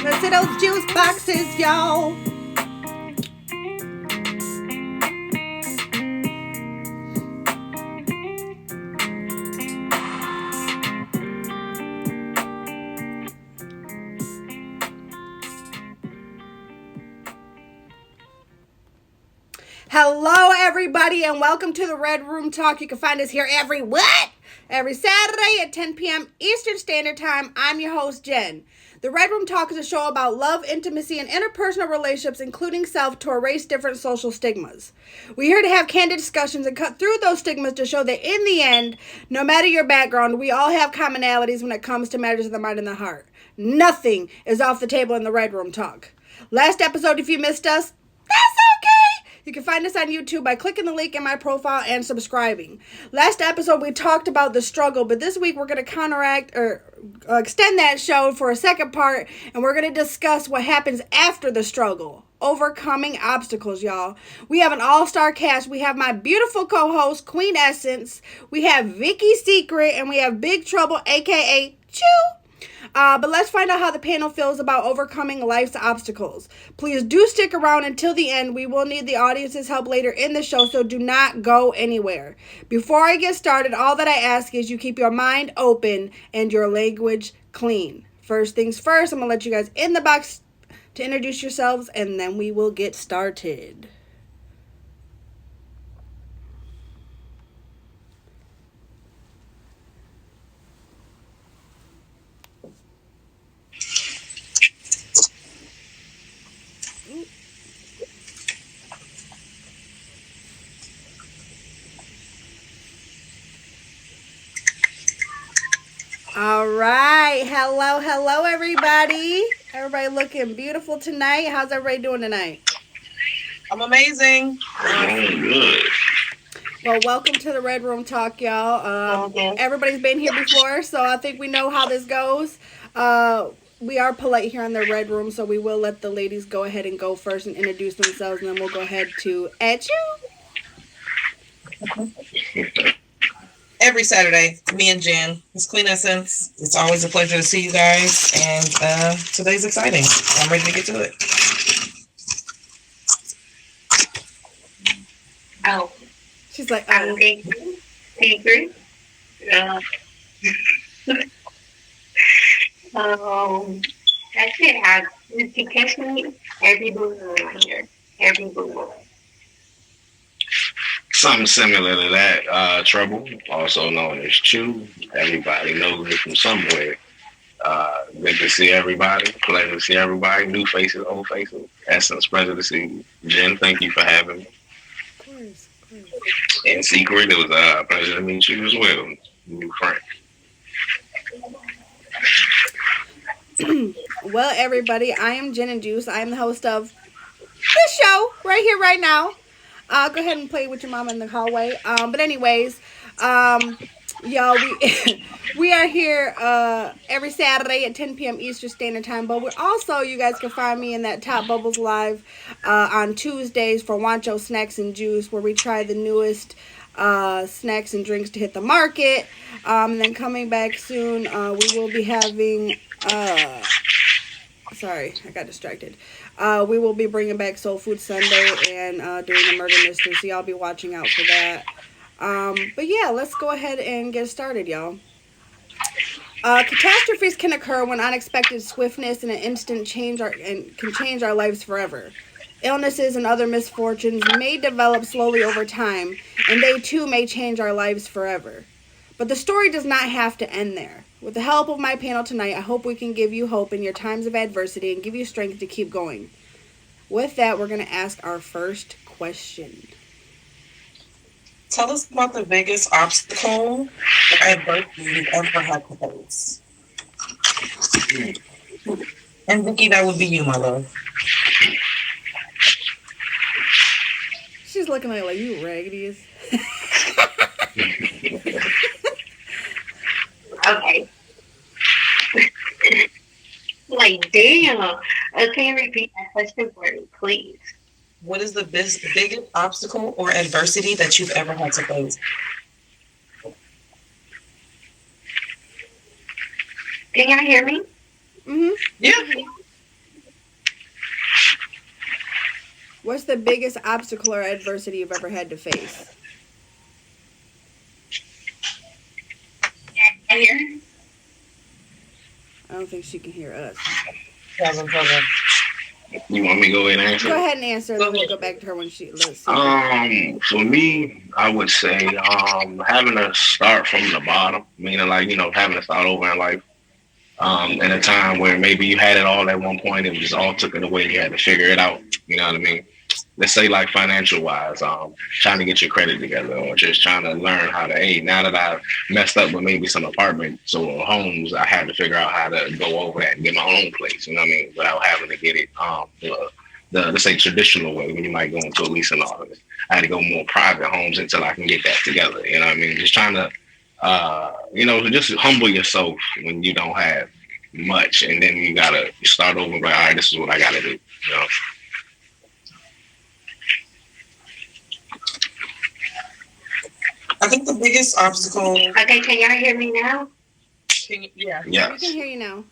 Let's see those juice boxes, y'all. Hello, everybody, and welcome to the Red Room Talk. You can find us here every what? Every Saturday at 10 p.m. Eastern Standard Time. I'm your host, Jen. The Red Room Talk is a show about love, intimacy, and interpersonal relationships, including self, to erase different social stigmas. We're here to have candid discussions and cut through those stigmas to show that in the end, no matter your background, we all have commonalities when it comes to matters of the mind and the heart. Nothing is off the table in the Red Room Talk. Last episode, if you missed us, that's okay. You can find us on YouTube by clicking the link in my profile and subscribing. Last episode, we talked about the struggle, but this week we're going to counteract or extend that show for a second part, and we're going to discuss what happens after the struggle. Overcoming obstacles, y'all. We have an all-star cast. We have my beautiful co-host, Queen Essence. We have Vicky Secret, and we have Big Trouble, a.k.a. Chew. But let's find out how the panel feels about overcoming life's obstacles. Please do stick around until the end. We will need the audience's help later in the show, so do not go anywhere. Before I get started, all that I ask is you keep your mind open and your language clean. First things first, I'm going to let you guys in the box to introduce yourselves, and then we will get started. All right. Hello, everybody. Everybody looking beautiful tonight. How's everybody doing tonight? I'm amazing. Good. Well, welcome to the Red Room Talk, y'all. Everybody's been here before, so I think we know how this goes. We are polite here in the Red Room, so we will let the ladies go ahead and go first and introduce themselves, and then we'll go ahead to at you. Every Saturday, me and Jen. It's Queen Essence. It's always a pleasure to see you guys, and today's exciting. I'm ready to get to it. Oh, She's like, I'm Secret. That's it. You can catch me every blue moon here. Every blue moon. Something similar to that. Trouble, also known as Chew. Everybody knows it from somewhere. Good to see everybody. Pleasure to see everybody. New faces, old faces. Essence, pleasure to see you. Jen, thank you for having me. Of course. And Secret, it was a pleasure to meet you as well. New friend. Well, everybody, I am Jen and Juice. I am the host of this show right here, right now. Go ahead and play with your mama in the hallway. But anyways, y'all, we are here every Saturday at 10 p.m. Eastern Standard Time. But we're also, you guys can find me in that Top Bubbles Live on Tuesdays for Wancho Snacks and Juice, where we try the newest snacks and drinks to hit the market. And then coming back soon, we will be having... sorry, I got distracted. We will be bringing back Soul Food Sunday and doing the murder mystery, so y'all be watching out for that. But yeah, let's go ahead and get started, y'all. Catastrophes can occur when unexpected swiftness and an instant can change our lives forever. Illnesses and other misfortunes may develop slowly over time, and they too may change our lives forever. But the story does not have to end there. With the help of my panel tonight, I hope we can give you hope in your times of adversity and give you strength to keep going. With that, we're going to ask our first question. Tell us about the biggest obstacle or adversity you've ever had to face. And Vicky, that would be you, my love. She's looking like you raggedy. Okay. Like, damn. Can you repeat that question for me, please? What is the biggest obstacle or adversity that you've ever had to face? Can y'all hear me? Mm-hmm. Yeah. What's the biggest obstacle or adversity you've ever had to face? And here, I don't think she can hear us. Cousin, cousin. You want me to go ahead and answer? Go ahead and answer, and then we'll go back to her when she. Let's see. For me, I would say having to start from the bottom, meaning like having to start over in life. In a time where maybe you had it all at one point, it was just all taken away. You had to figure it out. You know what I mean? Let's say like financial wise, trying to get your credit together, or just trying to learn how to. Hey, now that I've messed up with maybe some apartments or homes, I had to figure out how to go over that and get my own place. You know what I mean? Without having to get it the let's say traditional way when you might go into a leasing office. I had to go more private homes until I can get that together. You know what I mean? Just trying to just humble yourself when you don't have much, and then you gotta start over. Like, all right, this is what I gotta do. You know. I think the biggest obstacle. okay, can y'all hear me now? Yeah. We Yes. can hear you now.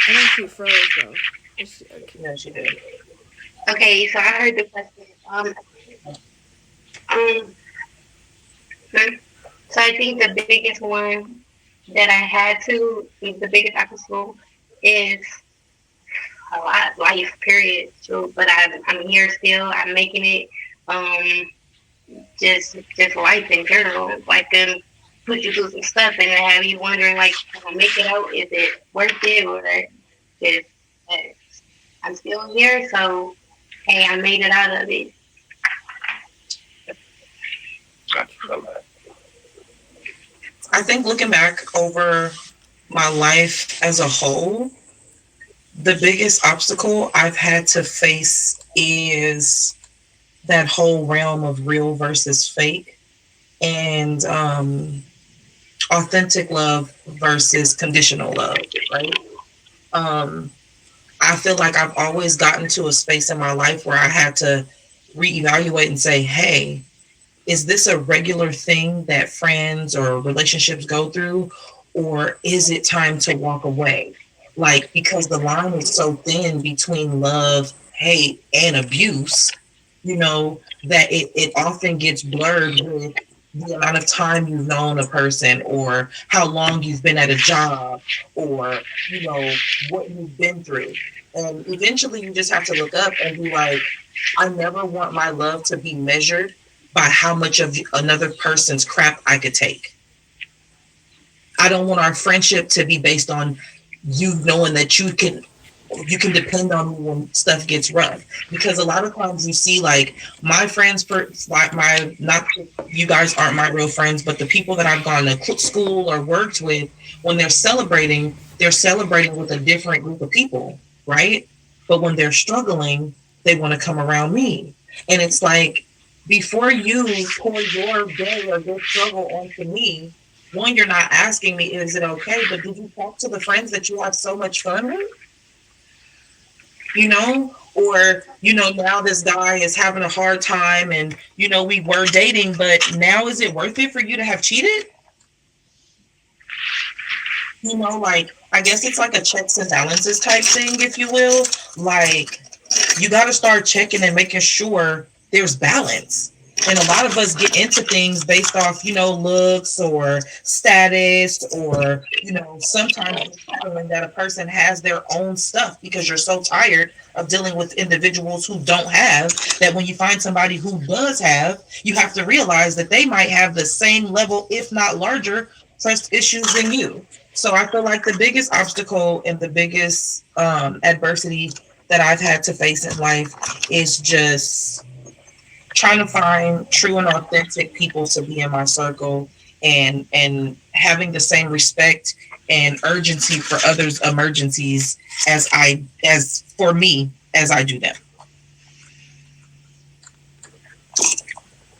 I think she froze though. Okay. Yeah, she did. Okay, so I heard the question. Um, so I think the biggest one that I had to, the biggest obstacle is a lot life, period. So, but I'm here still. I'm making it. Just life in general. Like put you through some stuff and have you wondering like, can I make it out? Is it worth it? Or just uh, I'm still here, so hey, I made it out of it. I think looking back over my life as a whole, the biggest obstacle I've had to face is that whole realm of real versus fake, and authentic love versus conditional love, right? Um, I feel like I've always gotten to a space in my life where I had to reevaluate and say, hey, is this a regular thing that friends or relationships go through? Or is it time to walk away? Like, because the line is so thin between love, hate, and abuse, that it often gets blurred with the amount of time you've known a person, or how long you've been at a job, or what you've been through. And eventually you just have to look up and be like, I never want my love to be measured by how much of another person's crap I could take. I don't want our friendship to be based on you knowing that you can depend on me when stuff gets rough. Because a lot of times you see like my friends, for like my, not, you guys aren't my real friends, but the people that I've gone to school or worked with, when they're celebrating with a different group of people, right? But when they're struggling, they want to come around me. And it's like, before you pour your day or your struggle onto me, one, you're not asking me, is it okay? But did you talk to the friends that you have so much fun with? Or, now this guy is having a hard time and, we were dating, but now is it worth it for you to have cheated? Like, I guess it's like a checks and balances type thing, if you will. Like, you got to start checking and making sure there's balance. And a lot of us get into things based off, looks or status, or, sometimes feeling that a person has their own stuff because you're so tired of dealing with individuals who don't have, that when you find somebody who does have, you have to realize that they might have the same level, if not larger, trust issues than you. So I feel like the biggest obstacle and the biggest adversity that I've had to face in life is just trying to find true and authentic people to be in my circle, and having the same respect and urgency for others' emergencies as for me as I do them.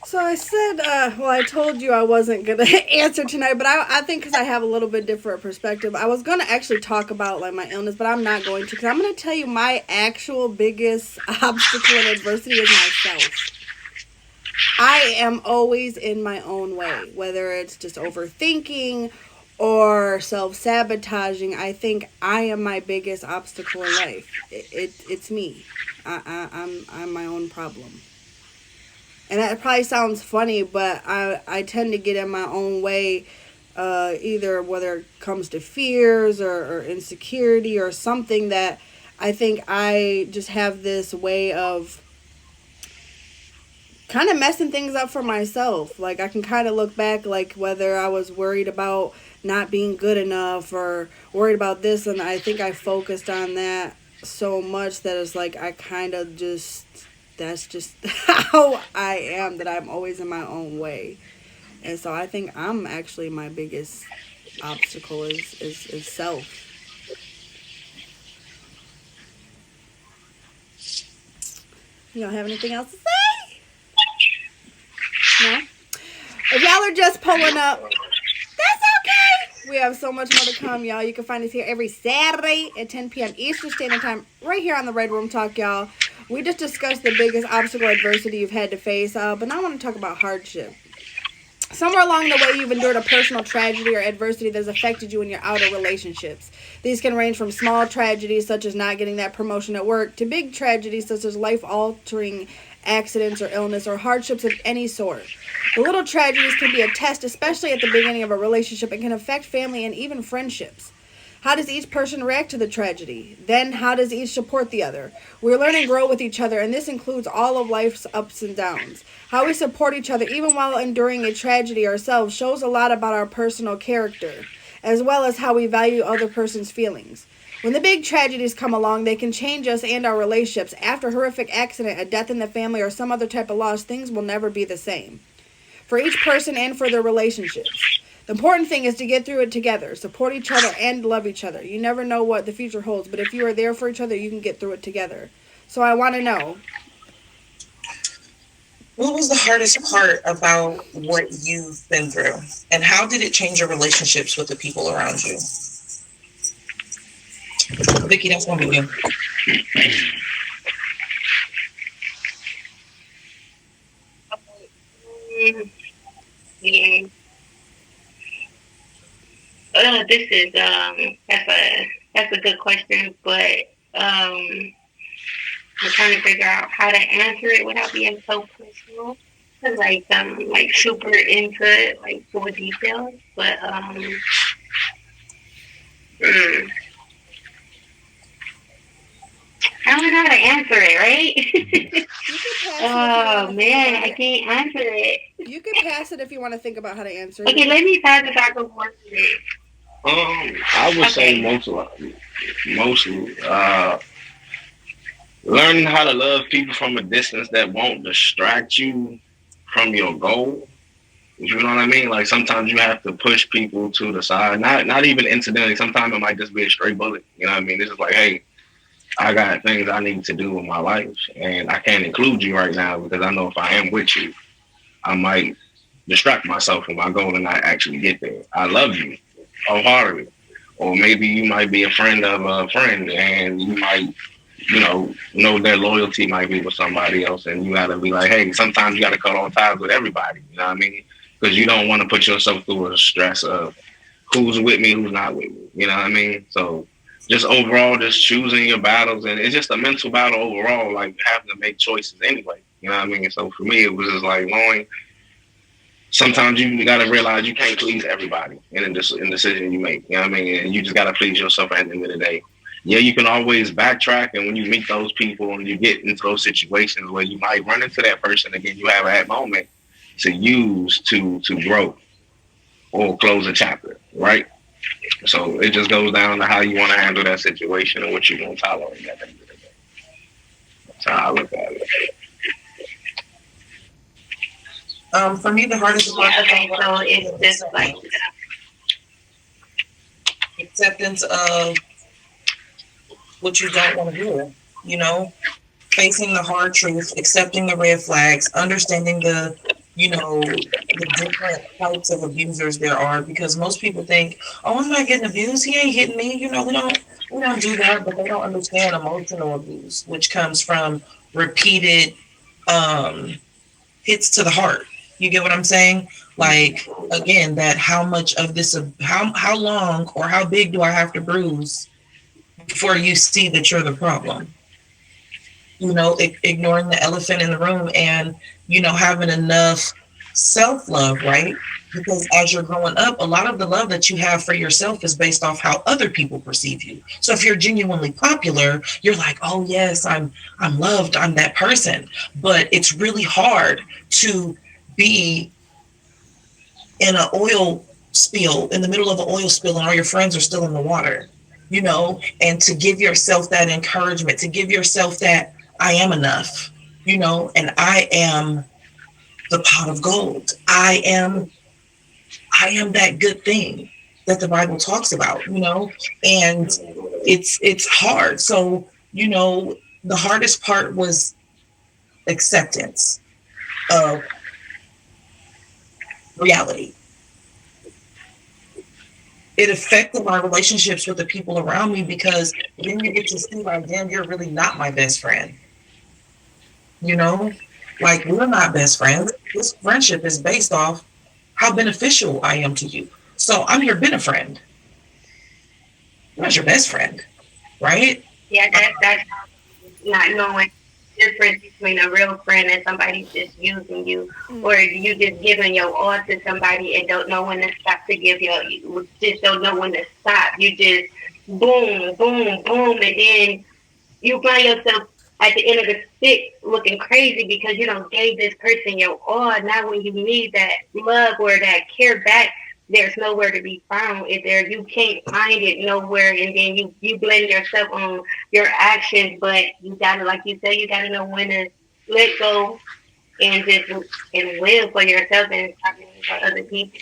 So I said, I told you I wasn't going to answer tonight, but I think because I have a little bit different perspective, I was going to actually talk about like my illness, but I'm not going to, because I'm going to tell you my actual biggest obstacle and adversity is myself. I am always in my own way, whether it's just overthinking or self-sabotaging, I think I am my biggest obstacle in life. It's me. I'm my own problem. And that probably sounds funny, but I tend to get in my own way, either whether it comes to fears or insecurity or something that I think I just have this way of kind of messing things up for myself. Like I can kind of look back, like whether I was worried about not being good enough or worried about this, and I think I focused on that so much that it's like I kind of just that's just how I am, that I'm always in my own way. And so I think I'm actually my biggest obstacle is self. You don't have anything else to say? No? If y'all are just pulling up, that's okay. We have so much more to come, y'all. You can find us here every Saturday at 10 p.m. Eastern Standard Time, right here on the Red Room Talk, y'all. We just discussed the biggest obstacle adversity you've had to face, but now I want to talk about hardship. Somewhere along the way, you've endured a personal tragedy or adversity that has affected you in your outer relationships. These can range from small tragedies, such as not getting that promotion at work, to big tragedies, such as life-altering accidents or illness or hardships of any sort. The little tragedies can be a test, especially at the beginning of a relationship, and can affect family and even friendships. How does each person react to the tragedy? Then, how does each support the other? We learn and grow with each other, and this includes all of life's ups and downs. How we support each other, even while enduring a tragedy ourselves, shows a lot about our personal character, as well as how we value other person's feelings. When the big tragedies come along, they can change us and our relationships. After a horrific accident, a death in the family, or some other type of loss, things will never be the same for each person and for their relationships. The important thing is to get through it together, support each other, and love each other. You never know what the future holds, but if you are there for each other, you can get through it together. So I want to know, what was the hardest part about what you've been through? And how did it change your relationships with the people around you? Vicky, that's going to be Yeah. This is that's a good question, but I'm trying to figure out how to answer it without being so personal. 'Cause, like like super into like full details, but mm, I don't know how to answer it, right? you can pass it if you Oh want to think man, about I it. can't answer it. You can pass it if you want to think about how to answer Okay, it. let me pass it back and forth. I would say Okay. mostly, learning how to love people from a distance that won't distract you from your goal. You know what I mean? Like sometimes you have to push people to the side. Not even incidentally. Sometimes it might just be a straight bullet. You know what I mean? It's just like, hey, I got things I need to do in my life, and I can't include you right now because I know if I am with you, I might distract myself from my goal and not actually get there. I love you wholeheartedly. Or maybe you might be a friend of a friend and you might, know their loyalty might be with somebody else and you gotta be like, hey, sometimes you gotta cut off ties with everybody, you know what I mean? Because you don't want to put yourself through a stress of who's with me, who's not with me, you know what I mean? So just overall, just choosing your battles, and it's just a mental battle overall, like having to make choices anyway, you know what I mean? So for me, it was just like knowing sometimes you got to realize you can't please everybody in the decision you make. You know what I mean? And you just got to please yourself at the end of the day. Yeah, you can always backtrack, and when you meet those people and you get into those situations where you might run into that person again, you have that moment to use to grow or close a chapter, right? So it just goes down to how you want to handle that situation and what you want to tolerate at the end of the day. That's how I look at it. For me, the hardest part Yeah, okay, so it's just like acceptance of what you don't want to do. You know, facing the hard truth, accepting the red flags, understanding the different types of abusers there are. Because most people think, oh, I'm not getting abused. He ain't hitting me. We don't do that, but they don't understand emotional abuse, which comes from repeated um, hits to the heart. You get what I'm saying? Like, again, that how much of this, how long or how big do I have to bruise before you see that you're the problem? Ignoring the elephant in the room, and having enough self-love, right? Because as you're growing up, a lot of the love that you have for yourself is based off how other people perceive you. So if you're genuinely popular, you're like, oh yes, I'm loved, I'm that person. But it's really hard to be in an oil spill, in the middle of an oil spill, and all your friends are still in the water, and to give yourself that encouragement, to give yourself that I am enough, and I am the pot of gold. I am that good thing that the Bible talks about, and it's hard. So, the hardest part was acceptance of reality. It affected my relationships with the people around me, because then you get to see, like, damn, you're really not my best friend. You know, like, we're not best friends. This friendship is based off how beneficial I am to you. So I'm your benefriend. I'm not your best friend, right? Yeah, that's not knowing the difference between a real friend and somebody just using you, or you just giving your all to somebody and don't know when to stop to give your, you just don't know when to stop. You just boom, boom, boom, and then you find yourself at the end of the stick looking crazy because you don't gave this person your all. Now when you need that love or that care back, there's nowhere to be found. If there you can't find it nowhere, and then you blame yourself on your actions, but you gotta, like you said, you gotta know when to let go and just and live for yourself and stop living for other people.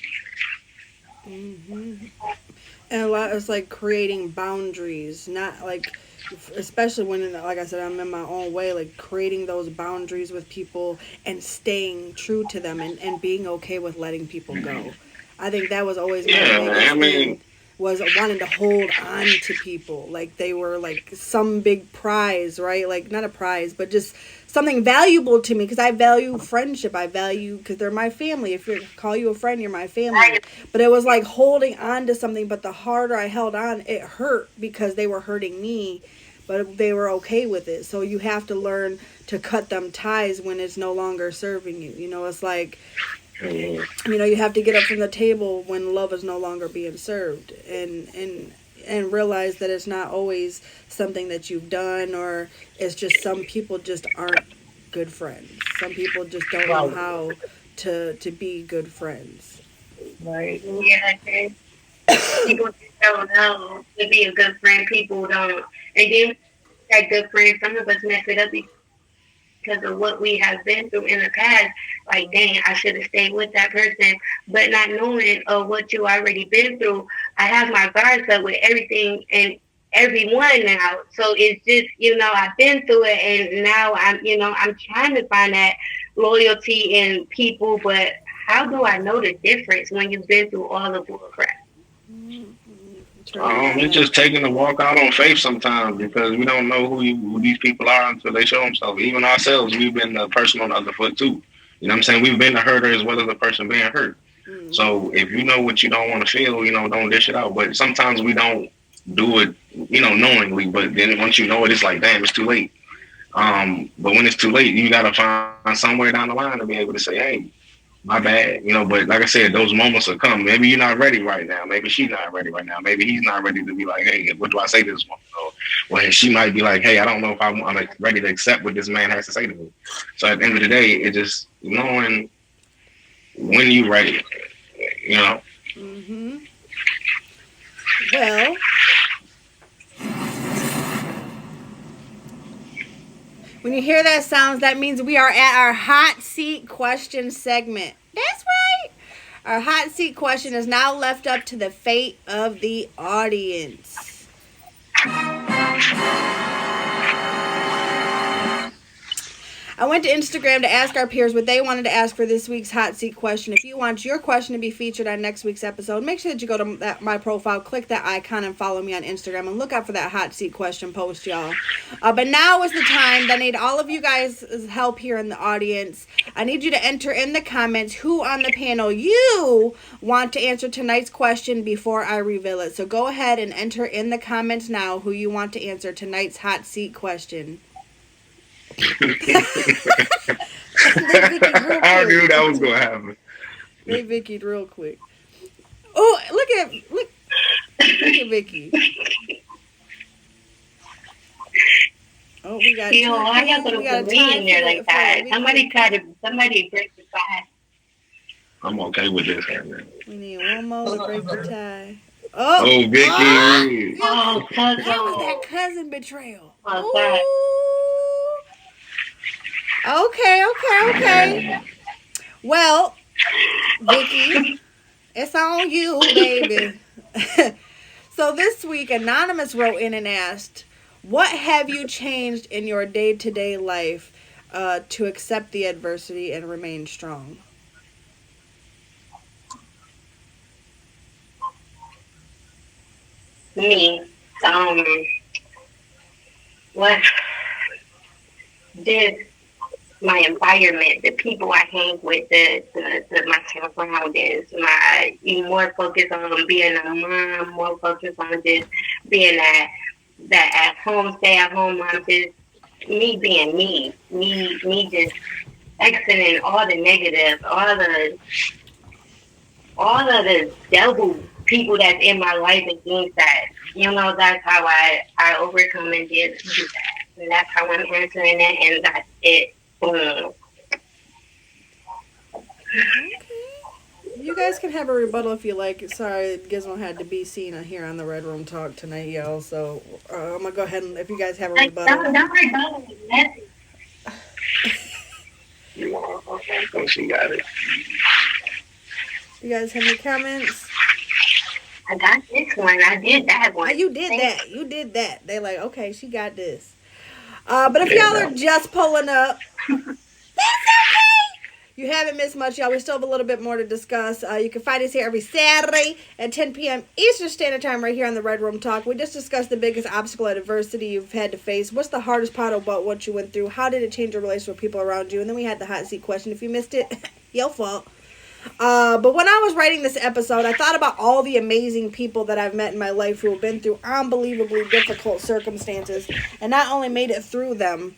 Hmm. And a lot is like creating boundaries, not like, especially when, like I said, I'm in my own way, like creating those boundaries with people and staying true to them, and being okay with letting people go. I think that was always my Yeah, I biggest thing, mean, was wanting to hold on to people like they were like some big prize, right? Like, not a prize, but just something valuable to me, because I value friendship. I value, because they're my family. If you call you a friend, you're my family. But it was like holding on to something, but the harder I held on, it hurt because they were hurting me, but they were okay with it. So you have to learn to cut them ties when it's no longer serving you. It's like, you have to get up from the table when love is no longer being served, and realize that it's not always something that you've done, or it's just some people just aren't good friends. Some people just don't know Right, how to be good friends. right. Yeah, okay. People just don't know to be a good friend. People don't, and then that good friend, some of us mess it up because of what we have been through in the past. Like, dang, I should have stayed with that person, but not knowing what you already been through. I have my guards up with everything and everyone now. So it's just, I've been through it, and now I'm trying to find that loyalty in people, but how do I know the difference when you've been through all the bull crap? True. it's just taking a walk out on faith sometimes because we don't know who these people are until they show themselves. Even ourselves, we've been the person on the other foot too. You know what I'm saying? We've been the hurter as well as the person being hurt. Hmm. So if you know what you don't want to feel, don't dish it out. But sometimes we don't do it, knowingly. But then once you know it, it's like, damn, it's too late. But when it's too late, you gotta find somewhere down the line to be able to say, hey, my bad. But like I said, those moments will come. Maybe you're not ready right now. Maybe she's not ready right now. Maybe he's not ready to be like, hey, what do I say to this woman? Well, she might be like, hey, I don't know if I'm like, ready to accept what this man has to say to me. So at the end of the day, it just knowing when you're ready. You know. Hmm. Well, when you hear that sounds, that means we are at our hot seat question segment. That's right. Our hot seat question is now left up to the fate of the audience. I went to Instagram to ask our peers what they wanted to ask for this week's hot seat question. If you want your question to be featured on next week's episode, make sure that you go to my profile, click that icon, and follow me on Instagram, and look out for that hot seat question post, y'all. But now is the time that I need all of you guys' help here in the audience. I need you to enter in the comments who on the panel you want to answer tonight's question before I reveal it. So go ahead and enter in the comments now who you want to answer tonight's hot seat question. I knew that was gonna happen. They Vicky'd real quick. Oh, look at Vicky. Oh, we got. Yo, I got to put me in there like that. Somebody break the tie. I'm okay with this right now. We need one more to break the tie. Oh, Vicky. Oh, cousin. That was that cousin betrayal. Oh, Okay. Well, Vicky, it's on you, baby. So this week, Anonymous wrote in and asked, what have you changed in your day-to-day life to accept the adversity and remain strong? Me. What did my environment, the people I hang with, my surroundings, my more focus on being a mom, more focus on just being that at home, stay at home mom, just me being me just exiting all the negatives, all of the devil people that's in my life and things that, that's how I overcome and did do that. And that's how I'm answering it, and that's it. Boom. Okay. You guys can have a rebuttal if you like. Sorry, Gizmo had to be seen here on the Red Room Talk tonight, y'all. So I'm going to go ahead and, if you guys have a rebuttal. Don't rebuttal. She got it. You guys have any comments? I got this one. I did that one. Oh, you did that. They like, okay, she got this. But if y'all are just pulling up, that's okay. You haven't missed much, y'all. We still have a little bit more to discuss. You can find us here every Saturday at 10 p.m. Eastern Standard Time right here on the Red Room Talk. We just discussed the biggest obstacle and adversity you've had to face. What's the hardest part about what you went through? How did it change your relationship with people around you? And then we had the hot seat question. If you missed it, your fault. But when I was writing this episode, I thought about all the amazing people that I've met in my life who have been through unbelievably difficult circumstances and not only made it through them,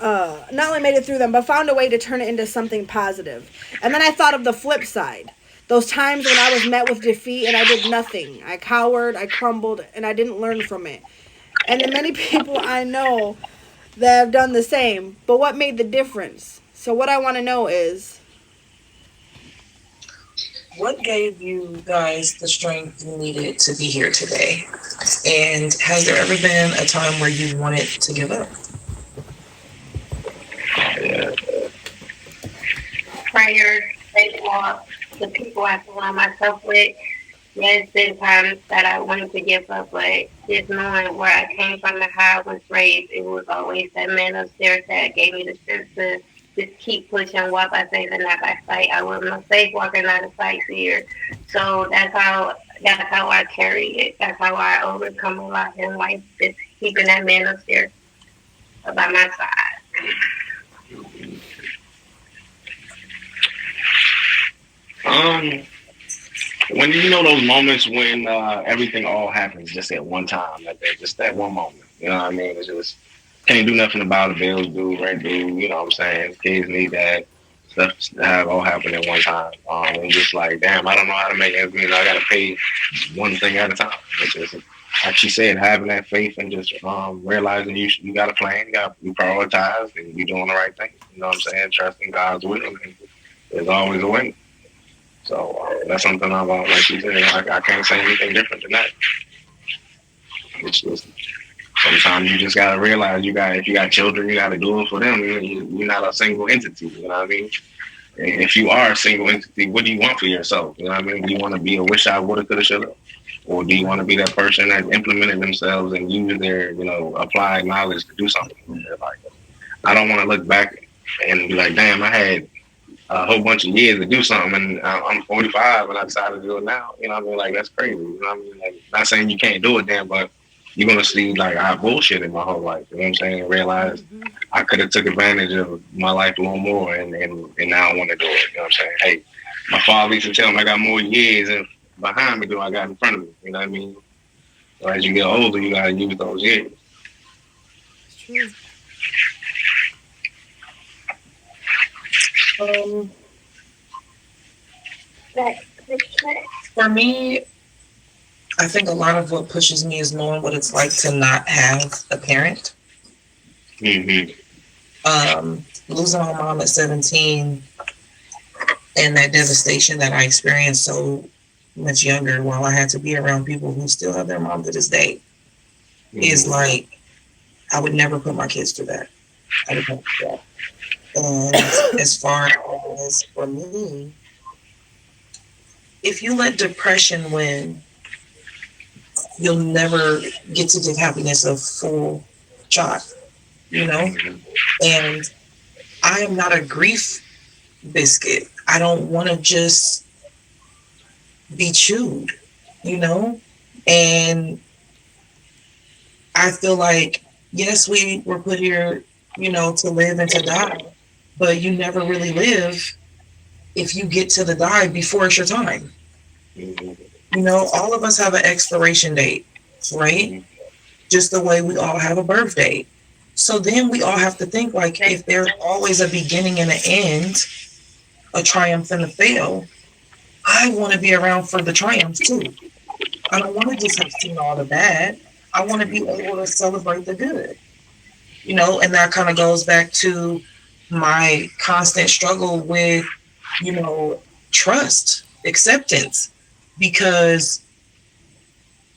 but found a way to turn it into something positive. And then I thought of the flip side. Those times when I was met with defeat and I did nothing. I cowered, I crumbled, and I didn't learn from it. And the many people I know that have done the same. But what made the difference? So what I want to know is, what gave you guys the strength you needed to be here today? And has there ever been a time where you wanted to give up? Yeah. Prayer, faith walk, the people I surround myself with. There's been times that I wanted to give up, but just knowing where I came from and how I was raised, it was always that man upstairs that gave me the strength to just keep pushing, walk by faith and not by sight. I was a faith walker, not a sightseer. So that's how I carry it. That's how I overcome a lot in life, just keeping that man upstairs by my side. When those moments when everything all happens just at one time, just that one moment. You know what I mean? It's just can't do nothing about it. Bills due, rent due. You know what I'm saying? Kids need that stuff to have all happen at one time. And just like, damn, I don't know how to make it. I got to pay one thing at a time. It's just, like she said, having that faith and just realizing you got a plan, you prioritize, and you're doing the right thing. You know what I'm saying? Trusting God's will, and there's always a way. So that's something about, like she said, I can't say anything different than that. It's just sometimes you just gotta realize if you got children, you gotta do it for them. You're not a single entity. You know what I mean? And if you are a single entity, what do you want for yourself? You know what I mean? Do you want to be a wish I woulda, coulda, shoulda, or do you want to be that person that implemented themselves and use their applied knowledge to do something in their life? I don't want to look back and be like, damn, I had a whole bunch of years to do something, and I'm 45 and I decided to do it now. You know what I mean? Like that's crazy. You know what I mean? Like not saying you can't do it, then, but you're gonna see like I bullshitted my whole life. You know what I'm saying? And realize Mm-hmm. I could have took advantage of my life a little more, and now I want to do it. You know what I'm saying? Hey, my father used to tell me I got more years and behind me than I got in front of me. You know what I mean? So as you get older, you gotta use those years. It's true. Um, But, but, for me, I think a lot of what pushes me is knowing what it's like to not have a parent. Mm-hmm. Losing my mom at 17 and that devastation that I experienced so much younger while I had to be around people who still have their mom to this day is Mm-hmm. like, I would never put my kids through that. I would never do that. And as far as for me, if you let depression win, you'll never get to the happiness of full shot, you know? And I am not a grief biscuit. I don't want to just be chewed, you know? And I feel like, yes, we were put here, to live and to die, but you never really live if you get to the die before it's your time. Mm-hmm. All of us have an expiration date, right? Mm-hmm. Just the way we all have a birth date. So then we all have to think like if there's always a beginning and an end, a triumph and a fail, I want to be around for the triumph too. I don't want to just have seen all the bad. I want to be able to celebrate the good. And that kind of goes back to my constant struggle with, you know, trust, acceptance, because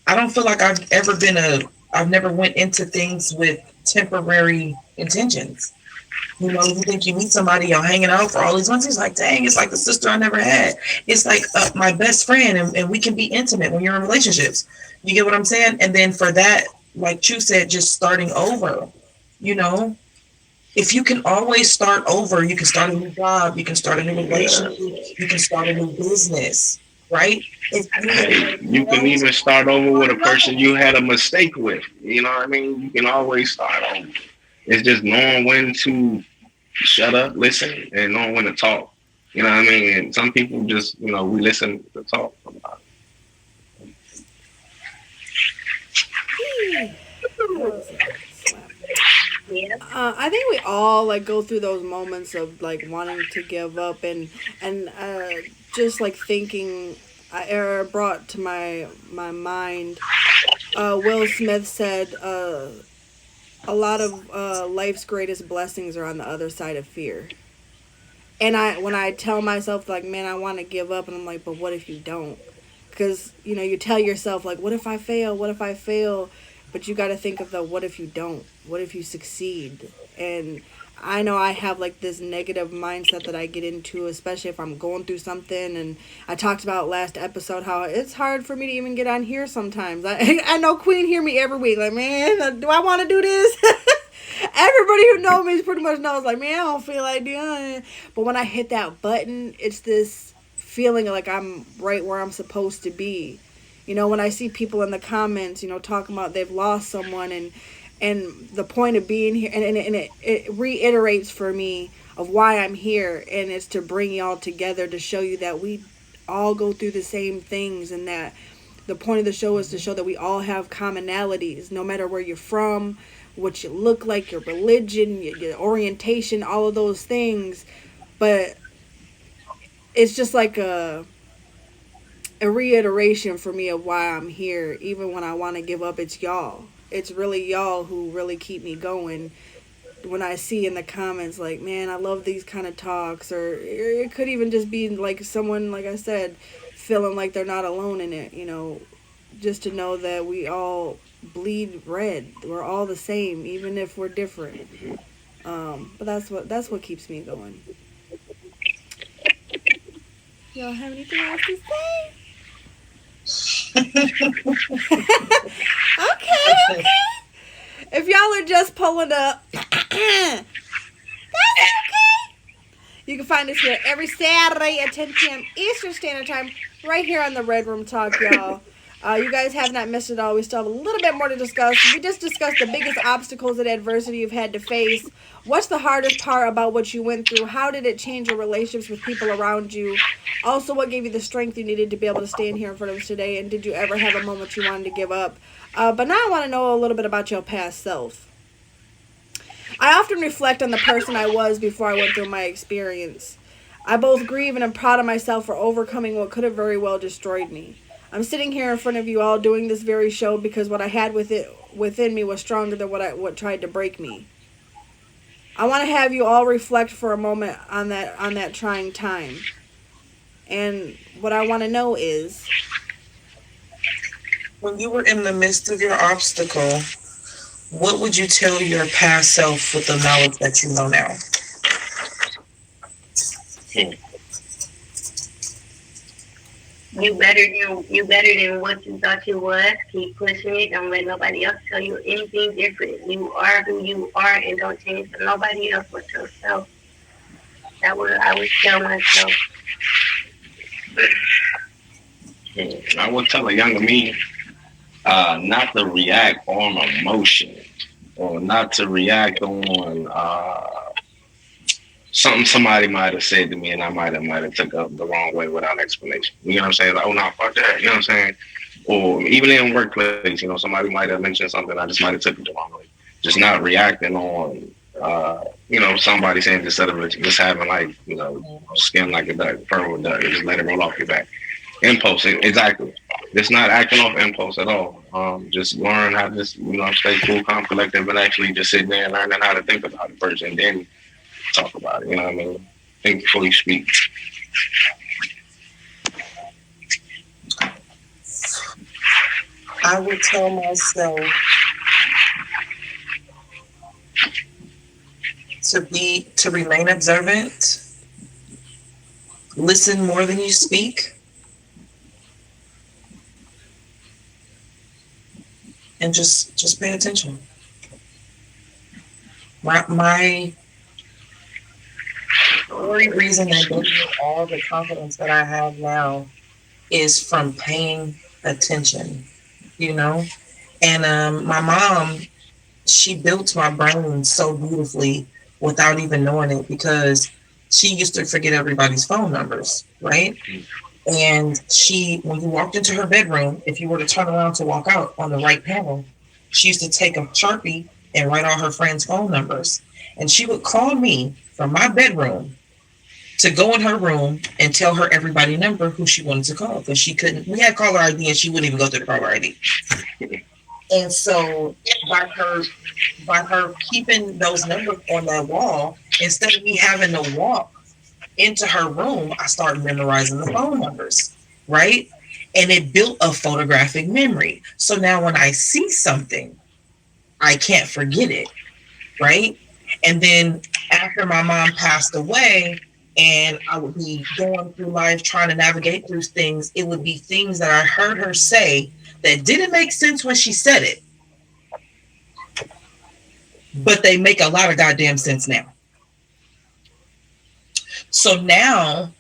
I don't feel like I've never went into things with temporary intentions. You think you meet somebody, y'all hanging out for all these months. It's like, dang, it's like the sister I never had. It's like my best friend, and we can be intimate when you're in relationships. You get what I'm saying? And then for that, like Chu said, just starting over, you know, if you can always start over, you can start a new job, you can start a new Yeah. relationship, you can start a new business, right? If Hey, you can even start over with a person you had a mistake with. You know what I mean? You can always start over. It's just knowing when to shut up, listen, and knowing when to talk. You know what I mean? And some people just, we listen to talk. That was a slap. yeah. I think we all like go through those moments of like wanting to give up and just like thinking. Brought to my mind. Will Smith said, "A lot of life's greatest blessings are on the other side of fear." And when I tell myself like, man, I want to give up, and I'm like, but what if you don't? Because you tell yourself like, what if I fail? What if I fail? But you got to think of the what if you don't? What if you succeed? And I know I have like this negative mindset that I get into, especially if I'm going through something. And I talked about last episode how it's hard for me to even get on here sometimes. I know Queen hear me every week like, man, do I want to do this? Everybody who knows me pretty much knows like, man, I don't feel like doing it. But when I hit that button, it's this feeling like I'm right where I'm supposed to be. When I see people in the comments, talking about they've lost someone, and the point of being here, and it reiterates for me of why I'm here, and it's to bring y'all together to show you that we all go through the same things, and that the point of the show is to show that we all have commonalities, no matter where you're from, what you look like, your religion, your orientation, all of those things. But it's just like a reiteration for me of why I'm here. Even when I want to give up, it's y'all. It's really y'all who really keep me going. When I see in the comments like, man, I love these kind of talks, or it could even just be like someone, like I said, feeling like they're not alone in it, just to know that we all bleed red. We're all the same, even if we're different. But that's what keeps me going. Y'all have anything else to say? Okay. If y'all are just pulling up, You can find us here every Saturday at 10 p.m. Eastern Standard Time, right here on the Red Room Talk, y'all. You guys have not missed it all. We still have a little bit more to discuss. We just discussed the biggest obstacles and adversity you've had to face. What's the hardest part about what you went through? How did it change your relationships with people around you? Also, what gave you the strength you needed to be able to stand here in front of us today? And did you ever have a moment you wanted to give up? But now I want to know a little bit about your past self. I often reflect on the person I was before I went through my experience. I both grieve and am proud of myself for overcoming what could have very well destroyed me. I'm sitting here in front of you all doing this very show because what I had within me was stronger than what tried to break me. I want to have you all reflect for a moment on that trying time. And what I want to know is, when you were in the midst of your obstacle, what would you tell your past self with the knowledge that you know now? You better than what you thought you was. Keep pushing it. Don't let nobody else tell you anything different. You are who you are, and don't change for nobody else but yourself. That what I would tell myself. I would tell a younger me not to react on emotion, or not to react on something somebody might have said to me, and I might have took up the wrong way without explanation. You know what I'm saying? Like, oh no, fuck that. You know what I'm saying? Or even in workplace, somebody might have mentioned something, I just might have took it the wrong way. Just not reacting on somebody saying, instead of just having like, skin like a duck, fur with a duck, just let it roll off your back. Impulse, exactly. Just not acting off impulse at all. Just learn how to just, stay cool, calm, collective, and actually just sit there and learn how to think about it first, and then talk about it. You know what I mean? Think before you speak. I would tell myself to remain observant, listen more than you speak, and just pay attention. My only reason I gave you all the confidence that I have now is from paying attention, And my mom, she built my brain so beautifully without even knowing it, because she used to forget everybody's phone numbers, right? And when you walked into her bedroom, if you were to turn around to walk out on the right panel, she used to take a Sharpie and write all her friends' phone numbers. And she would call me from my bedroom to go in her room and tell her everybody number who she wanted to call, because we had caller ID and she wouldn't even go through the caller ID. And so by her keeping those numbers on that wall, instead of me having to walk into her room, I started memorizing the phone numbers, right? And it built a photographic memory. So now when I see something, I can't forget it, right? And then after my mom passed away, and I would be going through life trying to navigate through things, it would be things that I heard her say that didn't make sense when she said it, but they make a lot of goddamn sense now. So now,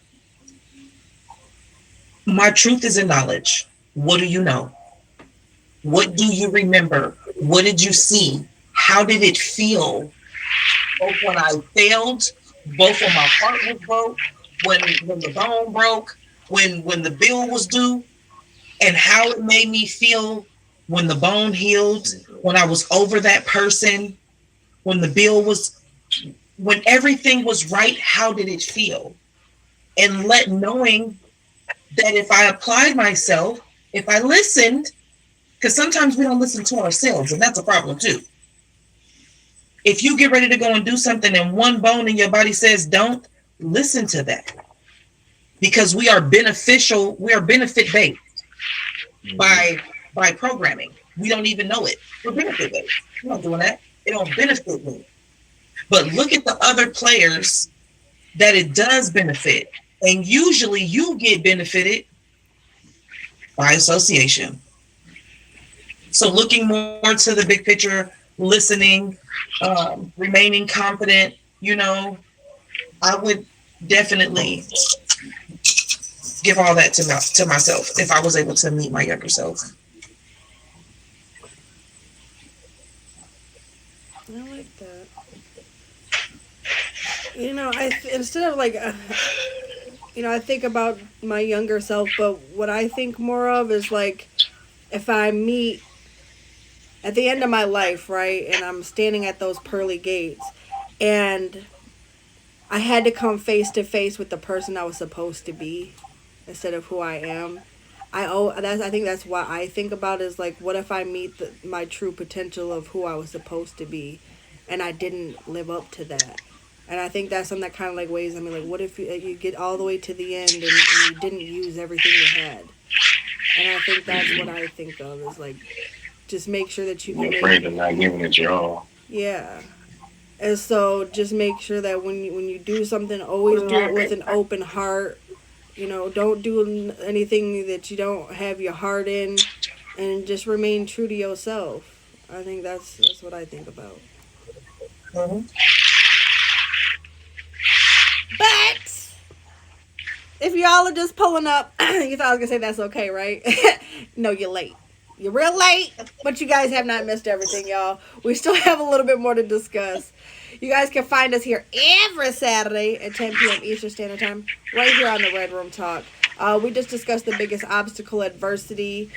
my truth is in knowledge. What do you know? What do you remember? What did you see? How did it feel? Both when I failed, both when my heart was broke, when the bone broke, when the bill was due, and how it made me feel when the bone healed, when I was over that person, when everything was right, how did it feel? And knowing that if I applied myself, if I listened, because sometimes we don't listen to ourselves, and that's a problem too. If you get ready to go and do something and one bone in your body says don't, listen to that. Because we are benefit based by programming. We don't even know it. We're benefit based. We're not doing that. It don't benefit me. But look at the other players that it does benefit. And usually you get benefited by association. So looking more to the big picture, listening, remaining confident, I would definitely give all that to myself if I was able to meet my younger self. I like that. Instead of like, I think about my younger self, but what I think more of is like if I meet at the end of my life, right, and I'm standing at those pearly gates, and I had to come face to face with the person I was supposed to be instead of who I am. I think that's what I think about is like, what if I meet my true potential of who I was supposed to be, and I didn't live up to that. And I think that's something that kind of like weighs on me. Like, what if you get all the way to the end and you didn't use everything you had? And I think that's what I think of is like, just make sure that you can You're make, afraid of not giving it your all. yeah. And so just make sure that when you do something, always do it with an open heart. Don't do anything that you don't have your heart in, and just remain true to yourself. I think that's what I think about. Mhm. But if y'all are just pulling up, you thought I was gonna say that's okay, right? No, you're late. You're real late, but you guys have not missed everything, y'all. We still have a little bit more to discuss. You guys can find us here every Saturday at 10 p.m. Eastern Standard Time, right here on the Red Room Talk. We just discussed the biggest obstacle, adversity,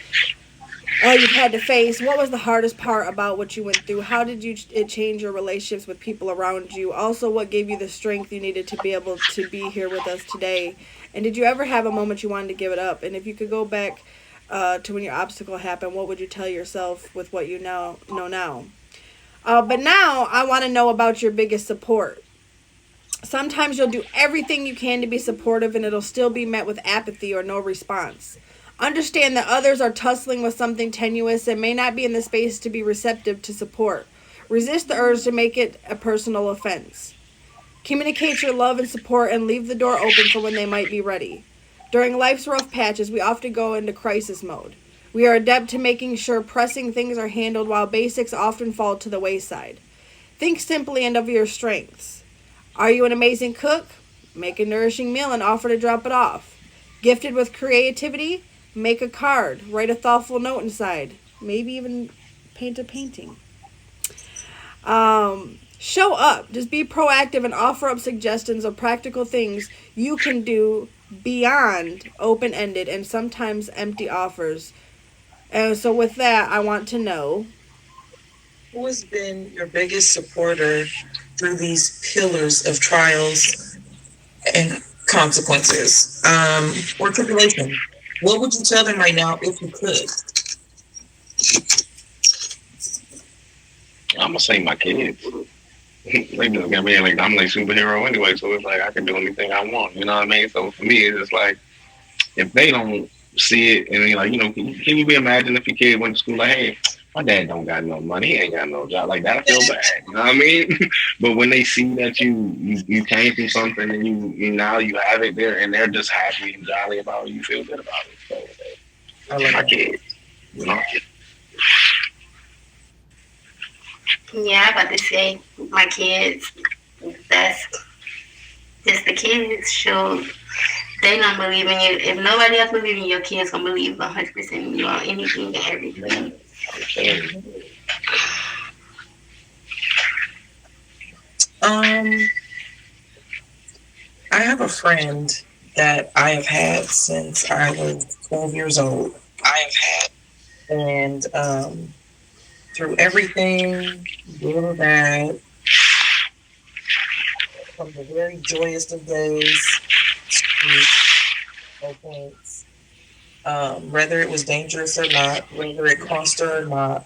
you've had to face. What was the hardest part about what you went through? How did it change your relationships with people around you? Also, what gave you the strength you needed to be able to be here with us today? And did you ever have a moment you wanted to give it up? And if you could go back to when your obstacle happened, what would you tell yourself with what you know now? But now I want to know about your biggest support. Sometimes you'll do everything you can to be supportive and it'll still be met with apathy or no response. Understand that others are tussling with something tenuous and may not be in the space to be receptive to support. Resist the urge to make it a personal offense. Communicate your love and support and leave the door open for when they might be ready. During life's rough patches, we often go into crisis mode. We are adept to making sure pressing things are handled while basics often fall to the wayside. Think simply and of your strengths. Are you an amazing cook? Make a nourishing meal and offer to drop it off. Gifted with creativity? Make a card. Write a thoughtful note inside. Maybe even paint a painting. Show up. Just be proactive and offer up suggestions of practical things you can do beyond open ended and sometimes empty offers. And so, with that, I want to know. Who has been your biggest supporter through these pillars of trials and consequences, or tribulation? What would you tell them right now if you could? I'm gonna say my kids. They just got me like I'm like superhero anyway, so it's like I can do anything I want. You know what I mean? So for me, it's just like if they don't see it and they like, can you be imagine if your kid went to school like, hey, my dad don't got no money, he ain't got no job, like that, I feel bad. You know what I mean? But when they see that you came through something and you now you have it there and they're just happy and jolly about it, you feel good about it. So I love my that. kids, you know. Yeah, I'm about to say my kids. That's just the kids. Shoot, they don't believe in you. If nobody else believes in your kids, gonna believe 100% in you on anything and everything. Um, I have a friend that I have had since I was 12 years old. I have had, and through everything, good or bad, from the very joyous of days to low points, whether it was dangerous or not, whether it cost her or not,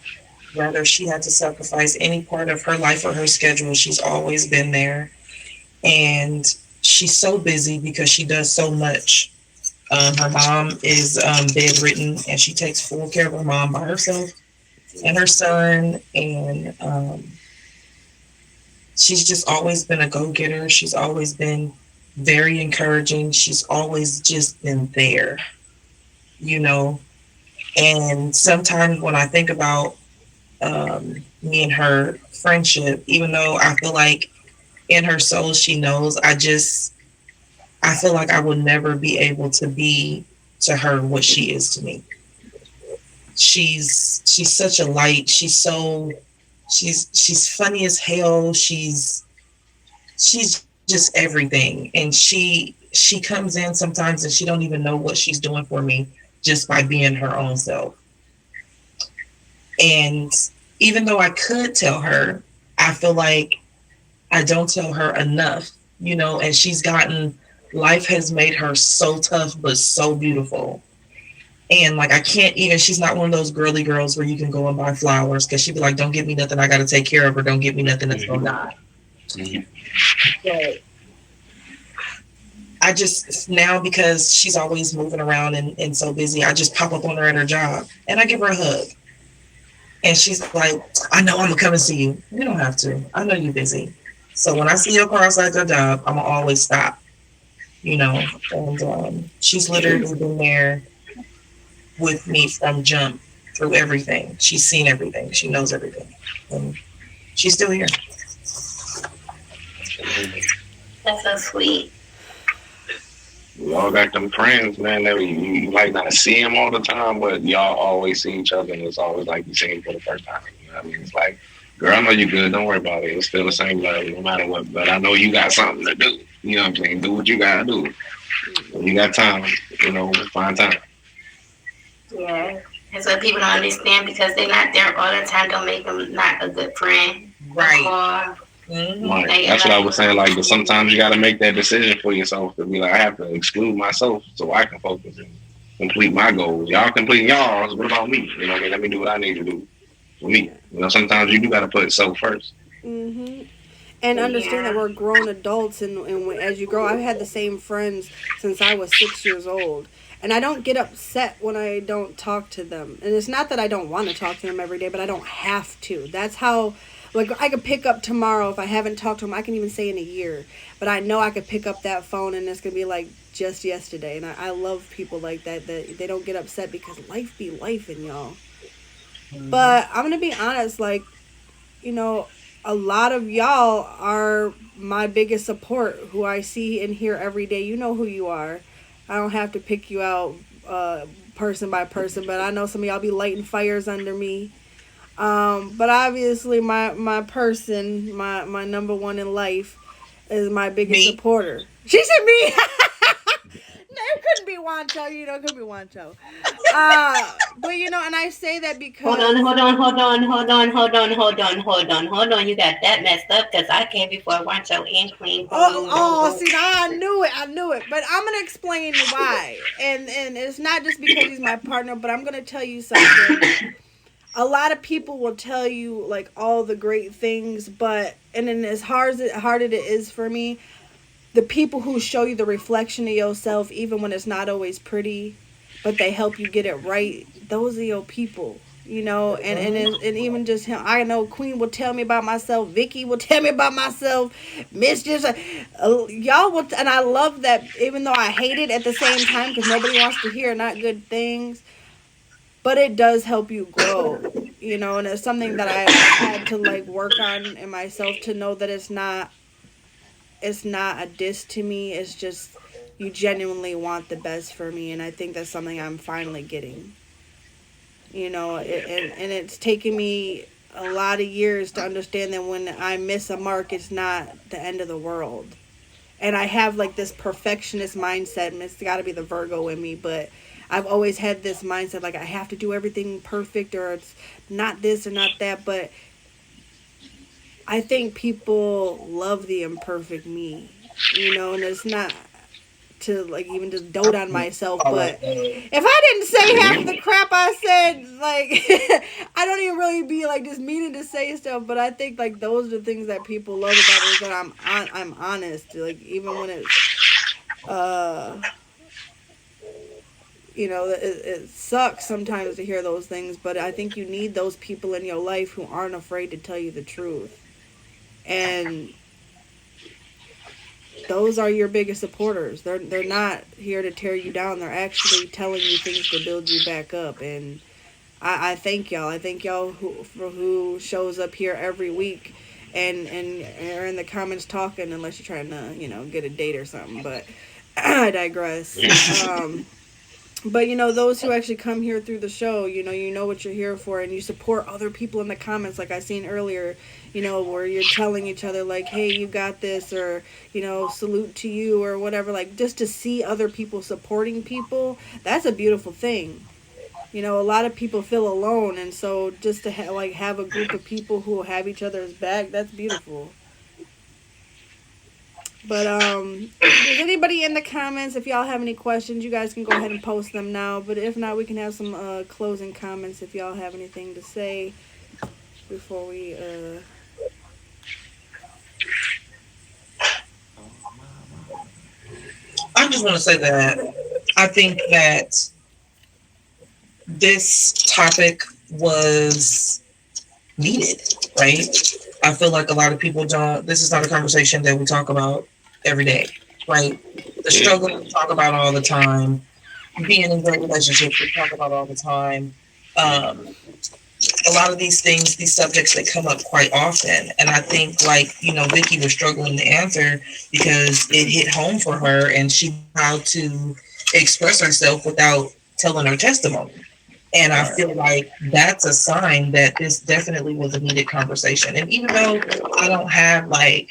whether she had to sacrifice any part of her life or her schedule, she's always been there. And she's so busy because she does so much. Her mom is bedridden, and she takes full care of her mom by herself and her son. And she's just always been a go getter. She's always been very encouraging. She's always just been there, you know. And sometimes when I think about me and her friendship, even though I feel like in her soul she knows, I feel like I will never be able to be to her what she is to me. She's such a light. She's funny as hell. She's just everything. And she comes in sometimes and she don't even know what she's doing for me just by being her own self. And even though I could tell her, I feel like I don't tell her enough, and life has made her so tough but so beautiful. And like I can't even, she's not one of those girly girls where you can go and buy flowers because she'd be like, don't give me nothing, I gotta take care of her, don't give me nothing that's gonna die. But I just now, because she's always moving around and so busy, I just pop up on her at her job and I give her a hug. And she's like, I know I'm gonna come and see you. You don't have to. I know you're busy. So when I see your car outside your job, I'm gonna always stop. And she's literally been there with me from jump through everything. She's seen everything. She knows everything. And she's still here. That's so sweet. We all got them friends, man, that you might not see them all the time, but y'all always see each other, and it's always like you see him for the first time. You know what I mean? It's like, girl, I know you good. Don't worry about it. It's still the same love, no matter what. But I know you got something to do. You know what I'm saying? Do what you gotta do. When you got time, find time. Yeah. That's what people don't understand, because they're not there all the time. Don't make them not a good friend. Right. Right. That's what I was saying. Like, but sometimes you got to make that decision for yourself to be like, I have to exclude myself so I can focus and complete my goals. Y'all complete y'all's. What about me? You know what I mean? Let me do what I need to do for me. Sometimes you do got to put self first. Mm-hmm. And understand that we're grown adults, and as you grow, I've had the same friends since I was 6 years old. And I don't get upset when I don't talk to them. And it's not that I don't want to talk to them every day, but I don't have to. That's how, like, I could pick up tomorrow if I haven't talked to them. I can even say in a year. But I know I could pick up that phone and it's going to be like just yesterday. And I love people like that they don't get upset, because life be life in y'all. Mm-hmm. But I'm going to be honest, like, a lot of y'all are my biggest support, who I see and hear every day. You know who you are. I don't have to pick you out person by person, but I know some of y'all be lighting fires under me. But obviously my person, my number one in life, is my biggest supporter. She said me. No, it couldn't be Wancho, it could be Wancho. But and I say that because hold on. You got that messed up, because I came before Wancho and Queen. See, now I knew it. But I'm gonna explain why, and it's not just because he's my partner, but I'm gonna tell you something. A lot of people will tell you like all the great things, but and then as hard as it is for me, the people who show you the reflection of yourself, even when it's not always pretty, but they help you get it right, those are your people, and even just him. I know Queen will tell me about myself, Vicky will tell me about myself, Miss just y'all will, and I love that, even though I hate it at the same time, because nobody wants to hear not good things, but it does help you grow, and it's something that I had to like work on in myself, to know that it's not a diss to me. It's just you genuinely want the best for me, and I think that's something I'm finally getting. And it's taken me a lot of years to understand that when I miss a mark, it's not the end of the world. And I have like this perfectionist mindset, and it's got to be the Virgo in me, but I've always had this mindset like I have to do everything perfect, or it's not this or not that, but I think people love the imperfect me, and it's not to like even just dote on myself, but if I didn't say half the crap I said, like I don't even really be like just meaning to say stuff, but I think like those are the things that people love about me, is that I'm honest, like even when it's it sucks sometimes to hear those things, but I think you need those people in your life who aren't afraid to tell you the truth. And those are your biggest supporters. They're not here to tear you down. They're actually telling you things to build you back up. And I thank y'all. I thank y'all who shows up here every week and are in the comments talking, unless you're trying to, get a date or something. But I digress. But those who actually come here through the show, you know what you're here for, and you support other people in the comments, like I seen earlier. Where you're telling each other like, "Hey, you got this," or "Salute to you," or whatever. Like just to see other people supporting people, that's a beautiful thing. A lot of people feel alone, and so just to have a group of people who will have each other's back, that's beautiful. But if there's anybody in the comments, if y'all have any questions, you guys can go ahead and post them now. But if not, we can have some closing comments if y'all have anything to say before we. I just want to say that I think that this topic was needed, right? I feel like a lot of people don't. This is not a conversation that we talk about every day, right? The struggle we talk about all the time, being in great relationships we talk about all the time. A lot of these things, these subjects, they come up quite often, and I think Vicky was struggling to answer because it hit home for her, and she knew how to express herself without telling her testimony. And I feel like that's a sign that this definitely was a needed conversation. And even though I don't have I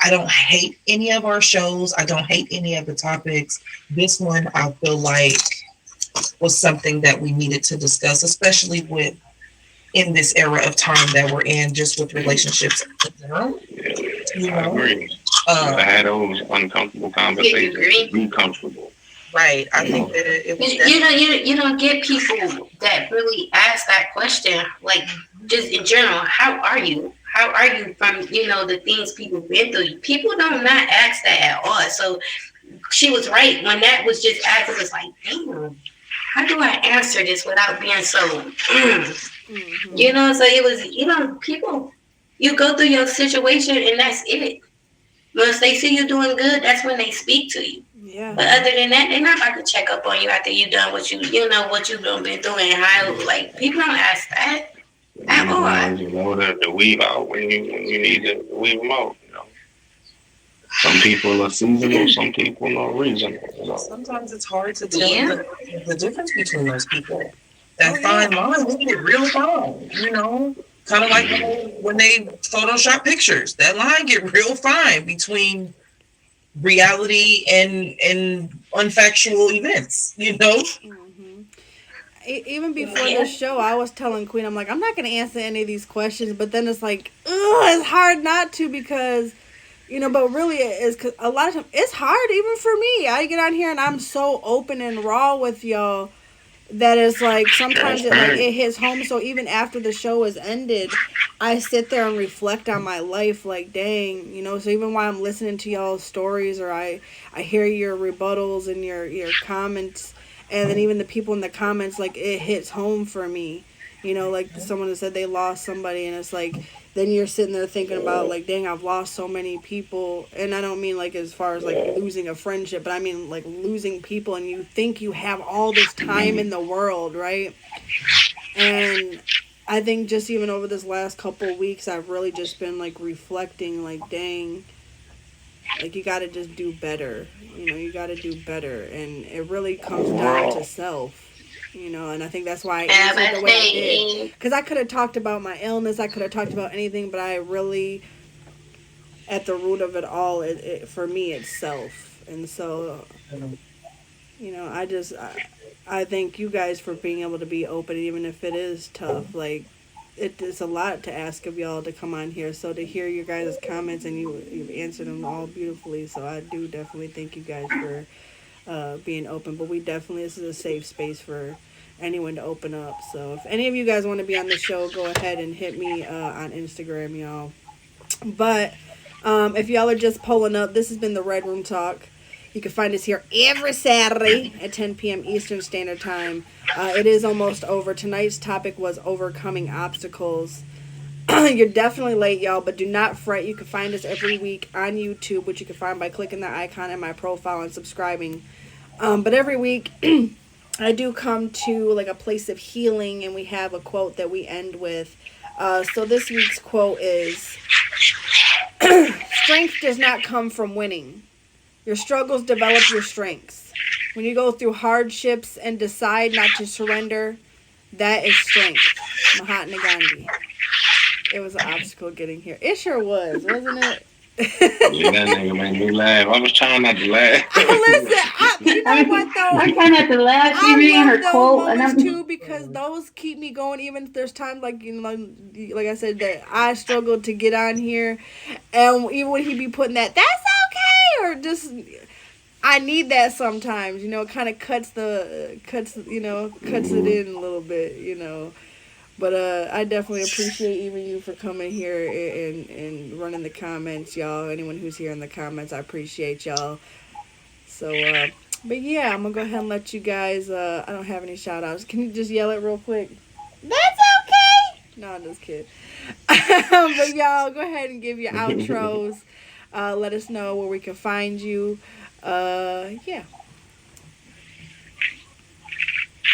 don't hate any of our shows, I don't hate any of the topics, this one I feel like was something that we needed to discuss, especially with in this era of time that we're in, just with relationships in general. I agree. I had those uncomfortable conversations. Be comfortable. Right. I think that it was. You don't get people that really ask that question, like just in general. How are you? How are you from the things people been through? People don't not ask that at all. So she was right when that was just asked. It was like, damn, how do I answer this without being so? So it was people. You go through your situation and that's it. Once they see you doing good, that's when they speak to you. Yeah. But other than that, they're not about to check up on you after you done what what you've been doing and how people don't ask that at all. You know to weave out when you need to weave them out. Some people are seasonal, some people are reasonable. Sometimes it's hard to tell the difference between those people. That fine line, they get real fine, Kind of like when they Photoshop pictures. That line get real fine between reality and unfactual events, Even before the show, I was telling Queen, I'm like, I'm not going to answer any of these questions, but then it's like, it's hard not to because, but really it is, because a lot of times, it's hard even for me. I get on here and I'm so open and raw with y'all that it's like, sometimes it hits home, so even after the show is ended, I sit there and reflect on my life, like, dang, so even while I'm listening to y'all's stories, or I hear your rebuttals and your comments, and then even the people in the comments, like, it hits home for me, like someone that said they lost somebody, and it's like, then you're sitting there thinking about, like, dang, I've lost so many people, and I don't mean, like, as far as, like, losing a friendship, but I mean, like, losing people, and you think you have all this time in the world, right? And I think just even over this last couple of weeks, I've really just been, like, reflecting, like, dang, like, you gotta just do better, you gotta do better, and it really comes down to self. And I think that's why I answered the way I did. Because I could have talked about my illness, I could have talked about anything, but I really, at the root of it all, for me, it's self. And so, I thank you guys for being able to be open, even if it is tough. Like, it's a lot to ask of y'all to come on here. So to hear your guys' comments, and you've answered them all beautifully. So I do definitely thank you guys for being open, but this is a safe space for anyone to open up. So if any of you guys want to be on the show, go ahead and hit me on Instagram, y'all. But if y'all are just pulling up, this has been the Red Room Talk. You can find us here every Saturday at 10 p.m. Eastern Standard Time. It is almost over. Tonight's topic was overcoming obstacles. You're definitely late, y'all, but do not fret. You can find us every week on YouTube, which you can find by clicking the icon in my profile and subscribing. But every week, I do come to like a place of healing, and we have a quote that we end with. So this week's quote is, strength does not come from winning. Your struggles develop your strengths. When you go through hardships and decide not to surrender, that is strength. Mahatma Gandhi. It was an obstacle getting here. It sure was, wasn't it? Yeah, that nigga made me laugh. I was trying not to laugh. Listen, you know what though? I'm trying not to laugh. She I reading love her those quote, and moments I'm too because those keep me going. Even if there's times like I said, that I struggle to get on here, and even when he be putting that's okay, or just I need that sometimes. It kind of cuts it in a little bit. But I definitely appreciate even you for coming here and running the comments, y'all. Anyone who's here in the comments, I appreciate y'all. So, but yeah, I'm gonna go ahead and let you guys. I don't have any shout outs. Can you just yell it real quick? That's okay. No, I'm just kidding. But y'all, go ahead and give your outros. Let us know where we can find you. Yeah.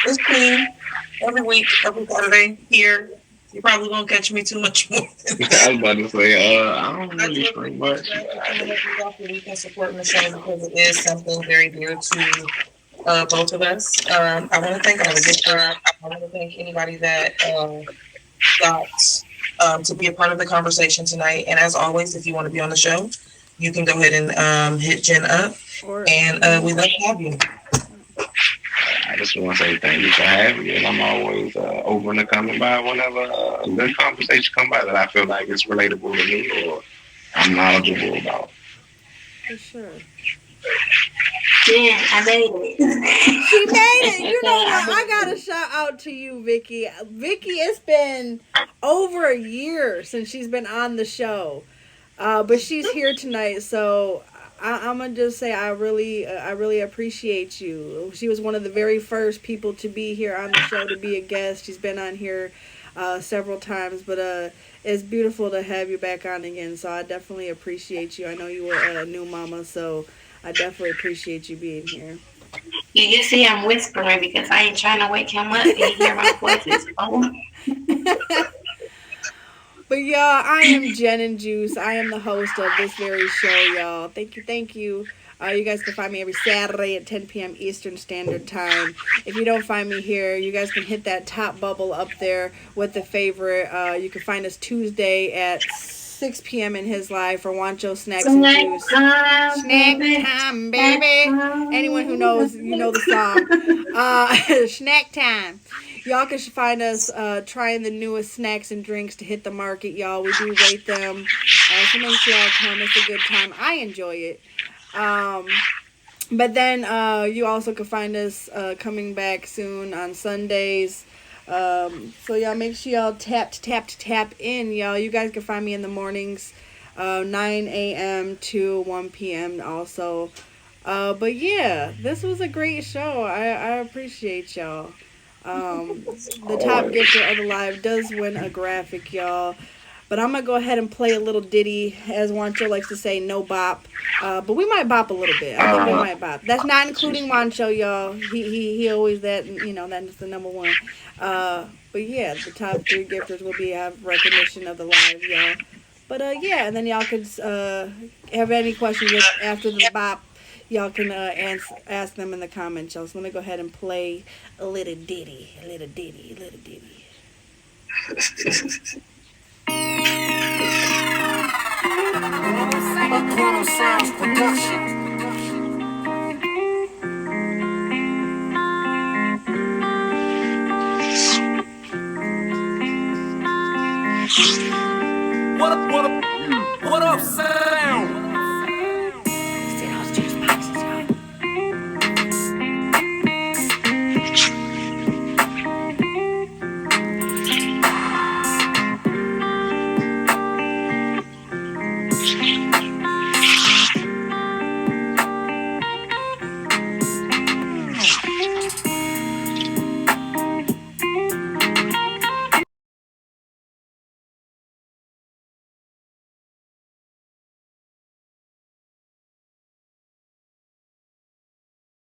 It's clean. Every week, every Saturday here. You probably won't catch me too much more than I that. was about to say, I don't I really do stream much. appreciate you coming every week after week and supporting the show because it is something very dear to both of us. I want to thank all the gifters. I want to thank anybody that got to be a part of the conversation tonight. And as always, if you want to be on the show, you can go ahead and hit Jen up. And we'd love to have you. I just want to say thank you for having me, and I'm always open to coming by whenever a good conversation come by that I feel like it's relatable to me or I'm knowledgeable about. For sure. Yeah, I made it. She made it. You know I what? I made got it. to shout out to you, Vicky. Vicky, it's been over a year since she's been on the show. But she's here tonight, so I'm gonna just say I really appreciate you. She was one of the very first people to be here on the show to be a guest. She's been on here several times, but it's beautiful to have you back on again. So I definitely appreciate you. I know you were a new mama, so I definitely appreciate you being here. You see, I'm whispering because I ain't trying to wake him up and he hear my voice. It's But y'all, I am Jen and Juice. I am the host of this very show, y'all. Thank you, thank you. You guys can find me every Saturday at 10 p.m. Eastern Standard Time. If you don't find me here, you guys can hit that top bubble up there with the favorite. You can find us Tuesday at 6 p.m. in his live for Wancho Snacks and Juice. Snack time, baby. Anyone who knows, you know the song. Snack time. Y'all can find us trying the newest snacks and drinks to hit the market, y'all. We do rate them. So make sure y'all come. It's a good time. I enjoy it. But then you also can find us coming back soon on Sundays. So y'all make sure y'all tap in, y'all. You guys can find me in the mornings, 9 a.m. to 1 p.m. also. But yeah, this was a great show. I appreciate y'all. The top gifter of the live does win a graphic, y'all. But I'm gonna go ahead and play a little ditty, as Wancho likes to say, no bop. But we might bop a little bit. I think we might bop. That's not including Wancho, y'all. He always that's the number one. But yeah, the top three gifters will have recognition of the live, y'all. But yeah, and then y'all could have any questions after the bop. Y'all can ask them in the comments, y'all. So let me go ahead and play a little ditty, a little ditty, a little ditty. Sounds production. What up, son?